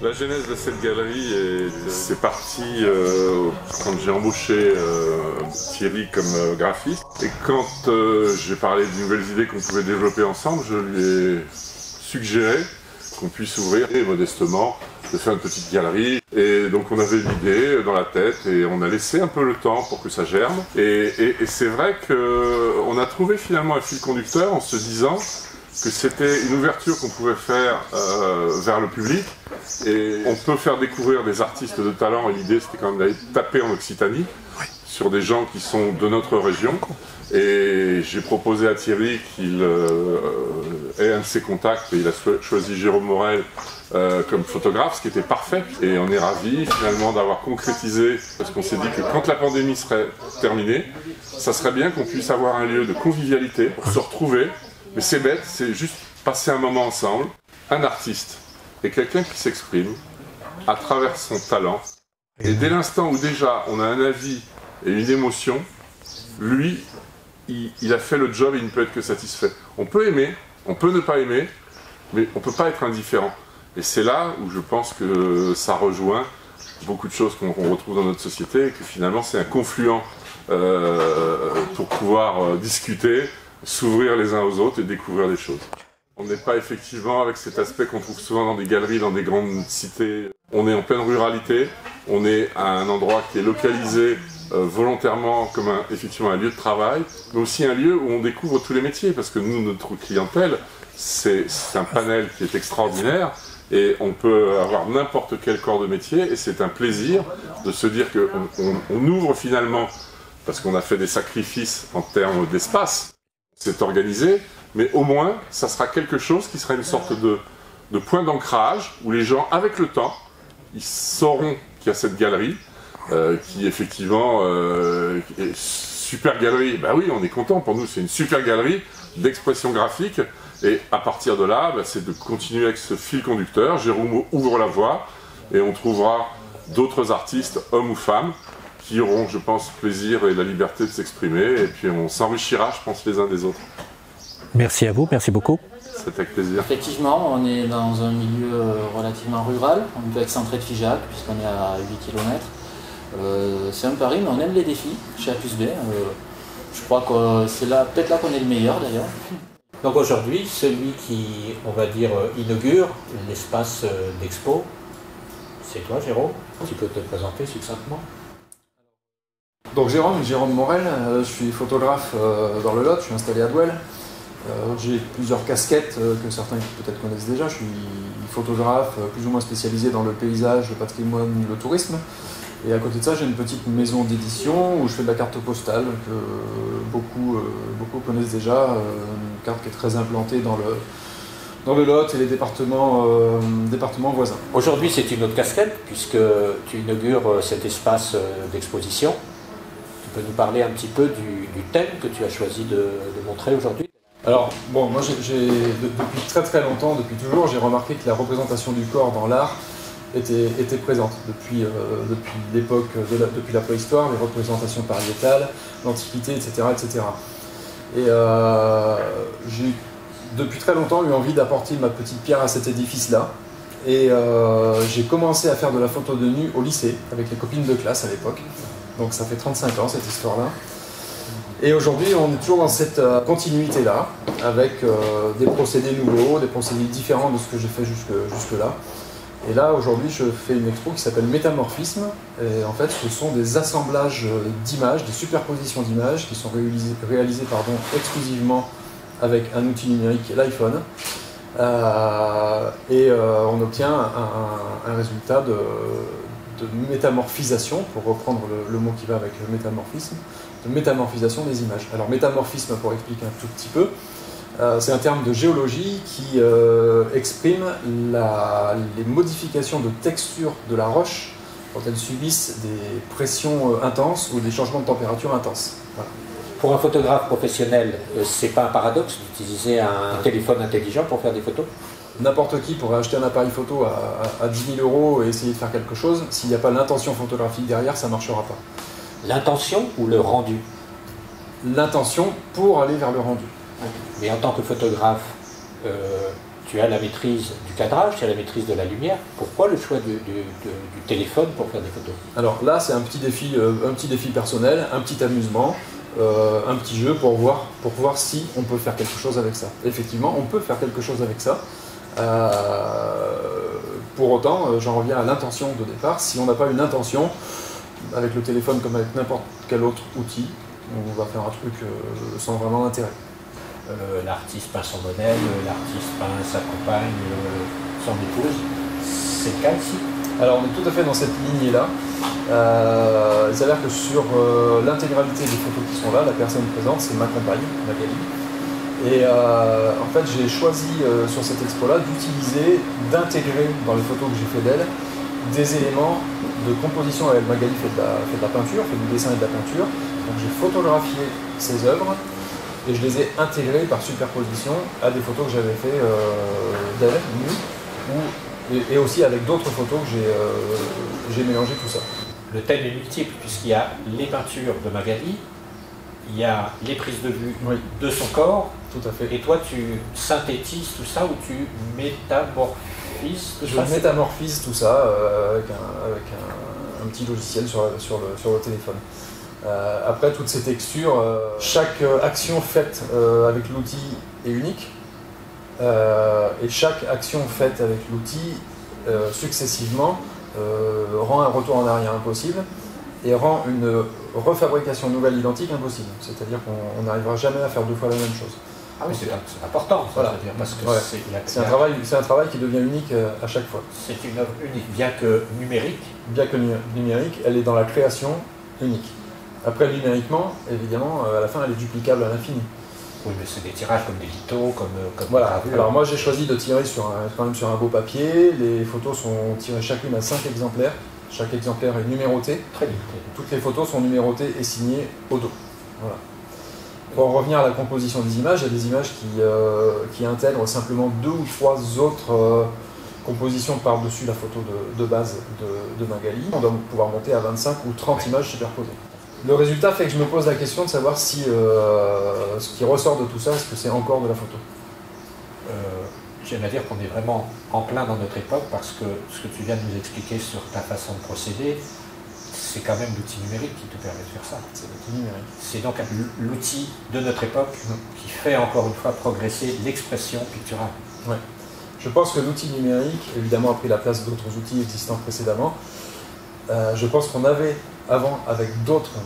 La genèse de cette galerie, c'est parti quand j'ai embauché Thierry comme graphiste. Et quand j'ai parlé de nouvelles idées qu'on pouvait développer ensemble, je lui ai suggéré qu'on puisse ouvrir modestement, de faire une petite galerie. Et donc on avait une idée dans la tête et on a laissé un peu le temps pour que ça germe. Et c'est vrai qu'on a trouvé finalement un fil conducteur en se disant que c'était une ouverture qu'on pouvait faire vers le public. Et on peut faire découvrir des artistes de talent, et l'idée c'était quand même d'aller taper en Occitanie, sur des gens qui sont de notre région. Et j'ai proposé à Thierry qu'il ait un de ses contacts, et il a choisi Jérôme Morel comme photographe, ce qui était parfait. Et on est ravis finalement d'avoir concrétisé, parce qu'on s'est dit que quand la pandémie serait terminée, ça serait bien qu'on puisse avoir un lieu de convivialité pour se retrouver. Mais c'est bête, c'est juste passer un moment ensemble, un artiste et quelqu'un qui s'exprime à travers son talent. Et dès l'instant où déjà on a un avis et une émotion, lui, il a fait le job et il ne peut être que satisfait. On peut aimer, on peut ne pas aimer, mais on ne peut pas être indifférent. Et c'est là où je pense que ça rejoint beaucoup de choses qu'on retrouve dans notre société et que finalement c'est un confluent pour pouvoir discuter, s'ouvrir les uns aux autres et découvrir des choses. On n'est pas effectivement avec cet aspect qu'on trouve souvent dans des galeries, dans des grandes cités. On est en pleine ruralité, on est à un endroit qui est localisé volontairement comme effectivement un lieu de travail, mais aussi un lieu où on découvre tous les métiers, parce que nous, notre clientèle, c'est un panel qui est extraordinaire, et on peut avoir n'importe quel corps de métier, et c'est un plaisir de se dire qu'on ouvre finalement, parce qu'on a fait des sacrifices en termes d'espace, c'est organisé, mais au moins, ça sera quelque chose qui sera une sorte de point d'ancrage où les gens, avec le temps, ils sauront qu'il y a cette galerie, qui effectivement est super galerie. Ben oui, on est content, pour nous c'est une super galerie d'expression graphique, et à partir de là, ben, c'est de continuer avec ce fil conducteur. Jérôme ouvre la voie, et on trouvera d'autres artistes, hommes ou femmes, qui auront, je pense, plaisir et la liberté de s'exprimer, et puis on s'enrichira, je pense, les uns des autres. Merci à vous, merci beaucoup. C'est avec plaisir. Effectivement, on est dans un milieu relativement rural, un peu excentré de Figeac, puisqu'on est à 8 km. C'est un pari, mais on aime les défis chez A+B. Je crois que c'est peut-être là qu'on est le meilleur d'ailleurs. Donc aujourd'hui, celui qui, on va dire, inaugure l'espace d'expo, c'est toi, Jérôme. Tu peux te présenter succinctement. Donc Jérôme Morel, je suis photographe dans le Lot, je suis installé à Douel. J'ai plusieurs casquettes que certains peut-être connaissent déjà. Je suis photographe plus ou moins spécialisé dans le paysage, le patrimoine, le tourisme. Et à côté de ça, j'ai une petite maison d'édition où je fais de la carte postale que beaucoup connaissent déjà. Une carte qui est très implantée dans le Lot et les départements voisins. Aujourd'hui, c'est une autre casquette puisque tu inaugures cet espace d'exposition. Tu peux nous parler un petit peu du thème que tu as choisi de montrer aujourd'hui? Alors, bon, moi depuis très très longtemps, depuis toujours, j'ai remarqué que la représentation du corps dans l'art était présente. Depuis l'époque, depuis la préhistoire, les représentations pariétales, l'Antiquité, etc. etc. Et j'ai depuis très longtemps eu envie d'apporter ma petite pierre à cet édifice-là. Et j'ai commencé à faire de la photo de nu au lycée, avec les copines de classe à l'époque. Donc ça fait 35 ans cette histoire-là. Et aujourd'hui, on est toujours dans cette continuité-là, avec des procédés nouveaux, des procédés différents de ce que j'ai fait jusque-là. Et là, aujourd'hui, je fais une expo qui s'appelle Métamorphisme. Et en fait, ce sont des assemblages d'images, des superpositions d'images qui sont réalisées exclusivement avec un outil numérique qui est l'iPhone. On obtient un résultat de métamorphisation, pour reprendre le mot qui va avec métamorphisme, de métamorphisation des images. Alors métamorphisme, pour expliquer un tout petit peu, C'est un terme de géologie qui exprime les modifications de texture de la roche quand elles subissent des pressions intenses ou des changements de température intenses. Voilà. Pour un photographe professionnel, c'est pas un paradoxe d'utiliser un téléphone intelligent pour faire des photos? N'importe qui pourrait acheter un appareil photo à 10 000 € et essayer de faire quelque chose. S'il n'y a pas l'intention photographique derrière, ça ne marchera pas. L'intention ou le rendu? L'intention pour aller vers le rendu. Mais en tant que photographe, tu as la maîtrise du cadrage, tu as la maîtrise de la lumière. Pourquoi le choix du téléphone pour faire des photos? Alors là, c'est un petit défi personnel, un petit amusement, un petit jeu pour voir si on peut faire quelque chose avec ça. Effectivement, on peut faire quelque chose avec ça. Pour autant, j'en reviens à l'intention de départ. Si on n'a pas une intention, avec le téléphone comme avec n'importe quel autre outil, on va faire un truc sans vraiment d'intérêt. L'artiste peint son modèle, l'artiste peint sa compagne, son épouse. C'est le cas ici? Alors on est tout à fait dans cette lignée-là. Il s'avère que sur l'intégralité des photos qui sont là, la personne présente, c'est ma compagne, Magali. Et en fait, j'ai choisi sur cette expo-là d'intégrer dans les photos que j'ai fait d'elle des éléments de composition. Magali fait de la peinture, fait du dessin et de la peinture. Donc j'ai photographié ses œuvres et je les ai intégrées par superposition à des photos que j'avais fait d'elle, nues, et aussi avec d'autres photos que j'ai mélangé tout ça. Le thème est multiple puisqu'il y a les peintures de Magali, il y a les prises de vue de son corps. Tout à fait. Et toi, tu synthétises tout ça ou tu métamorphises tout ça? Je métamorphise tout ça avec un petit logiciel sur le téléphone. Après, toutes ces textures, chaque action faite avec l'outil est unique. Et chaque action faite avec l'outil successivement rend un retour en arrière impossible et rend une refabrication nouvelle identique impossible. C'est-à-dire qu'on n'arrivera jamais à faire deux fois la même chose. Ah oui, c'est important, ça, voilà. je veux dire, parce que c'est un travail qui devient unique à chaque fois. C'est une œuvre unique, bien que numérique. Bien que numérique, elle est dans la création unique. Après, numériquement, évidemment, à la fin, elle est duplicable à l'infini. Oui, mais c'est des tirages comme des lithos, comme voilà. Alors moi, j'ai choisi de tirer quand même sur un beau papier. Les photos sont tirées chacune à 5 exemplaires. Chaque exemplaire est numéroté. Très limité. Toutes les photos sont numérotées et signées au dos. Voilà. Pour en revenir à la composition des images, il y a des images qui intègrent simplement 2 ou 3 autres compositions par-dessus la photo de base de Magali. On doit pouvoir monter à 25 ou 30 images superposées. Le résultat fait que je me pose la question de savoir si ce qui ressort de tout ça, est-ce que c'est encore de la photo? J'aime à dire qu'on est vraiment en plein dans notre époque parce que ce que tu viens de nous expliquer sur ta façon de procéder, c'est quand même l'outil numérique qui te permet de faire ça. C'est l'outil numérique. C'est donc l'outil de notre époque qui fait encore une fois progresser l'expression picturale. Ouais. Je pense que l'outil numérique, évidemment, a pris la place d'autres outils existants précédemment. Je pense qu'on avait avant, avec d'autres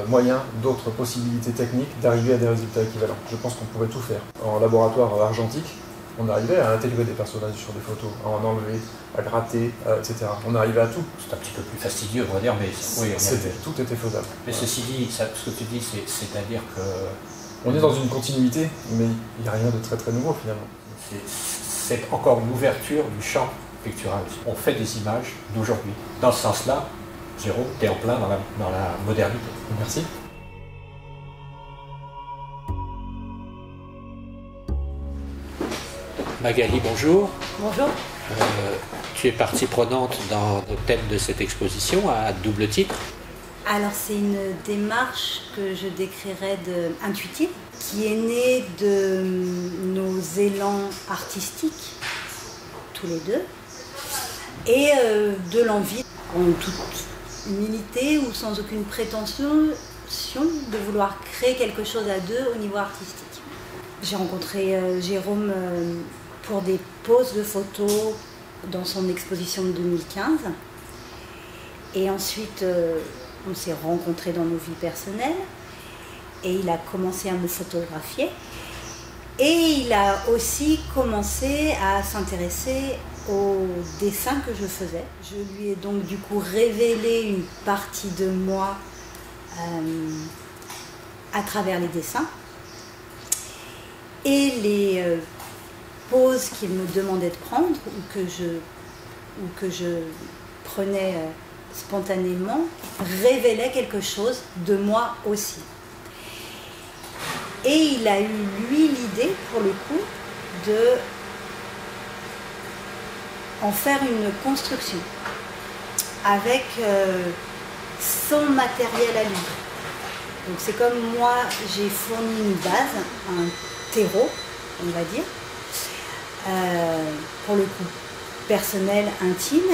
moyens, d'autres possibilités techniques, d'arriver à des résultats équivalents. Je pense qu'on pouvait tout faire. En laboratoire argentique, on arrivait à intégrer des personnages sur des photos, à en enlever, à gratter, etc. On arrivait à tout. C'est un petit peu plus fastidieux, on va dire, mais oui, tout était faisable. Mais ceci dit, ce que tu dis, c'est-à-dire que... On est dans une continuité, mais il n'y a rien de très très nouveau finalement. C'est encore une ouverture du champ pictural. On fait des images d'aujourd'hui. Dans ce sens-là, Jérôme, tu es en plein dans la modernité. Merci. Magali, bonjour. Bonjour. Tu es partie prenante dans le thème de cette exposition à double titre. Alors c'est une démarche que je décrirais intuitive, qui est née de nos élans artistiques, tous les deux, et de l'envie, en toute humilité ou sans aucune prétention, de vouloir créer quelque chose à deux au niveau artistique. J'ai rencontré Jérôme pour des poses de photos dans son exposition de 2015. Et ensuite, on s'est rencontrés dans nos vies personnelles. Et il a commencé à me photographier. Et il a aussi commencé à s'intéresser aux dessins que je faisais. Je lui ai donc du coup révélé une partie de moi à travers les dessins. et les poses qu'il me demandait de prendre ou que je prenais spontanément révélaient quelque chose de moi aussi. Et il a eu, lui, l'idée, pour le coup, de en faire une construction avec son matériel à lui. Donc c'est comme moi, j'ai fourni une base, un terreau, on va dire, pour le coup personnel, intime,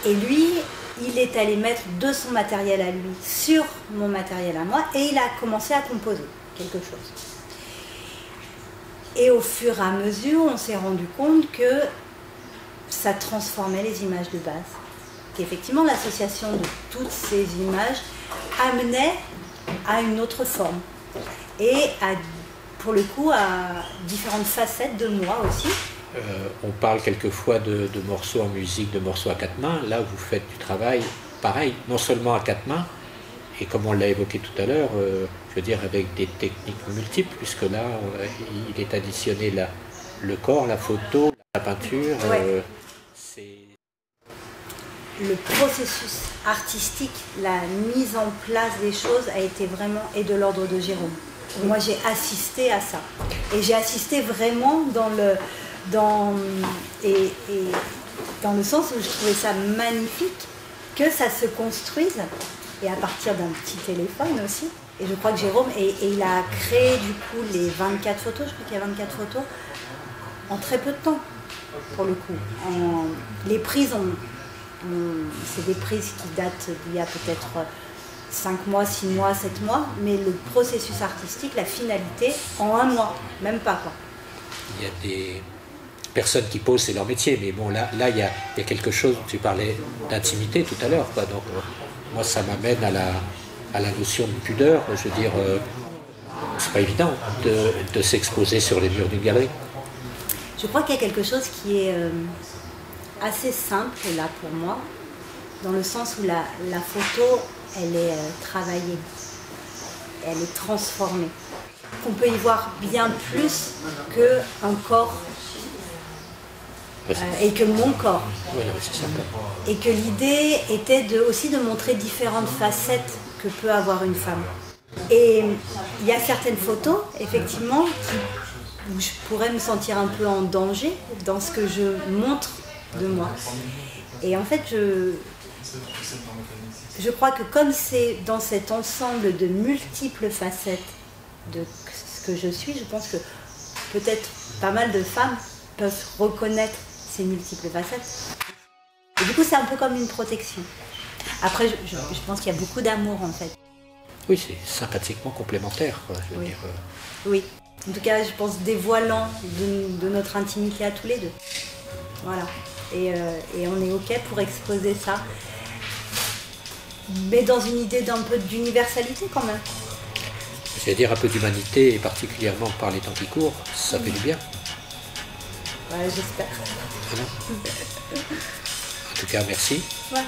et lui, il est allé mettre de son matériel à lui sur mon matériel à moi, et il a commencé à composer quelque chose. Et au fur et à mesure, on s'est rendu compte que ça transformait les images de base. Qu'effectivement, l'association de toutes ces images amenait à une autre forme. Et pour le coup, à différentes facettes de moi aussi. On parle quelquefois de morceaux en musique, de morceaux à quatre mains. Là, vous faites du travail pareil, non seulement à quatre mains, et comme on l'a évoqué tout à l'heure, je veux dire avec des techniques multiples, puisque là, il est additionné le corps, la photo, la peinture. Ouais. Le processus artistique, la mise en place des choses a été vraiment de l'ordre de Jérôme. Moi, j'ai assisté à ça. Et j'ai assisté vraiment dans le sens où je trouvais ça magnifique que ça se construise, et à partir d'un petit téléphone aussi. Et je crois que Jérôme, et il a créé du coup les 24 photos, je crois qu'il y a 24 photos, en très peu de temps, pour le coup. Les prises, c'est des prises qui datent d'il y a peut-être 5 mois, 6 mois, 7 mois, mais le processus artistique, la finalité, en 1 mois, même pas quoi. Il y a des personnes qui posent, c'est leur métier, mais bon, là il y a quelque chose, tu parlais d'intimité tout à l'heure, quoi. Donc moi ça m'amène à la notion de pudeur, je veux dire, c'est pas évident de s'exposer sur les murs d'une galerie. Je crois qu'il y a quelque chose qui est assez simple là pour moi, dans le sens où la photo, elle est travaillée, elle est transformée. On peut y voir bien plus qu'un corps et que mon corps. Oui, c'est ça. Et que l'idée était aussi de montrer différentes facettes que peut avoir une femme. Et il y a certaines photos, effectivement, où je pourrais me sentir un peu en danger dans ce que je montre de moi. Et en fait, je crois que comme c'est dans cet ensemble de multiples facettes de ce que je suis, je pense que peut-être pas mal de femmes peuvent reconnaître ces multiples facettes. Et du coup, c'est un peu comme une protection. Après, je pense qu'il y a beaucoup d'amour, en fait. Oui, c'est sympathiquement complémentaire, quoi, je veux dire. Oui. En tout cas, je pense dévoilant de notre intimité à tous les deux. Voilà. Et on est OK pour exposer ça. Mais dans une idée d'un peu d'universalité, quand même. C'est-à-dire un peu d'humanité, et particulièrement par les temps qui courent, ça fait du bien. Ouais, j'espère. Voilà. En tout cas, merci. Ouais.